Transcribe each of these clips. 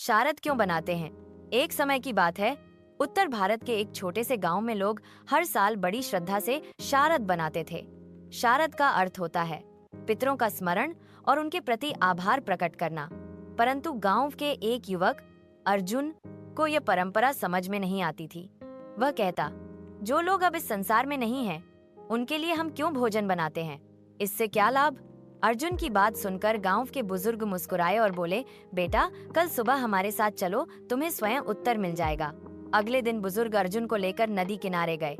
शारद क्यों बनाते हैं? एक समय की बात है, उत्तर भारत के एक छोटे से गांव में लोग हर साल बड़ी श्रद्धा से शारद बनाते थे। शारद का अर्थ होता है पितरों का स्मरण और उनके प्रति आभार प्रकट करना। परंतु गांव के एक युवक अर्जुन को यह परंपरा समझ में नहीं आती थी। वह कहता, जो लोग अब इस संसार में नहीं हैं, उनके लिए हम क्यों भोजन बनाते हैं? इससे क्या लाभ? अर्जुन की बात सुनकर गांव के बुजुर्ग मुस्कुराए और बोले, बेटा, कल सुबह हमारे साथ चलो, तुम्हें स्वयं उत्तर मिल जाएगा। अगले दिन बुजुर्ग अर्जुन को लेकर नदी किनारे गए।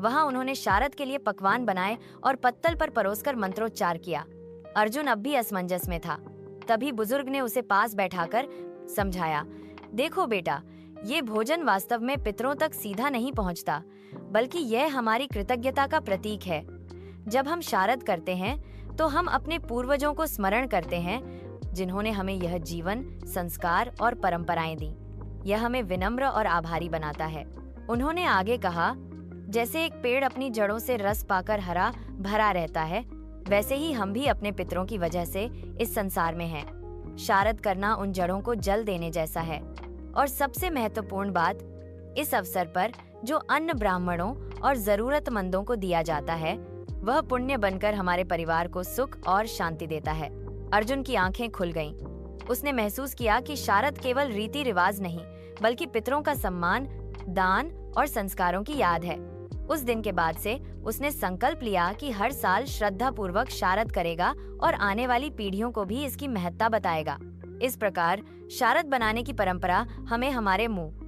वहां उन्होंने शारद के लिए पकवान बनाए और पत्तल पर परोसकर मंत्रोच्चार किया। अर्जुन अब भी असमंजस में था। तभी बुजुर्ग ने उसे पास बैठाकर समझाया, देखो बेटा, ये भोजन वास्तव में पितरों तक सीधा नहीं पहुंचता, बल्कि यह हमारी कृतज्ञता का प्रतीक है। जब हम शारद करते हैं तो हम अपने पूर्वजों को स्मरण करते हैं, जिन्होंने हमें यह जीवन, संस्कार और परंपराएं दी। यह हमें विनम्र और आभारी बनाता है। उन्होंने आगे कहा, जैसे एक पेड़ अपनी जड़ों से रस पाकर हरा भरा रहता है, वैसे ही हम भी अपने पितरों की वजह से इस संसार में हैं। शारद करना उन जड़ों को जल देने जैसा है। और सबसे महत्वपूर्ण बात, इस अवसर पर जो अन्न ब्राह्मणों और जरूरतमंदों को दिया जाता है, वह पुण्य बनकर हमारे परिवार को सुख और शांति देता है। अर्जुन की आंखें खुल गईं। उसने महसूस किया कि शारद केवल रीति रिवाज नहीं, बल्कि पितरों का सम्मान, दान और संस्कारों की याद है। उस दिन के बाद से उसने संकल्प लिया कि हर साल श्रद्धा पूर्वक शारद करेगा और आने वाली पीढ़ियों को भी इसकी महत्ता बताएगा। इस प्रकार शारद बनाने की परंपरा हमें हमारे मुंह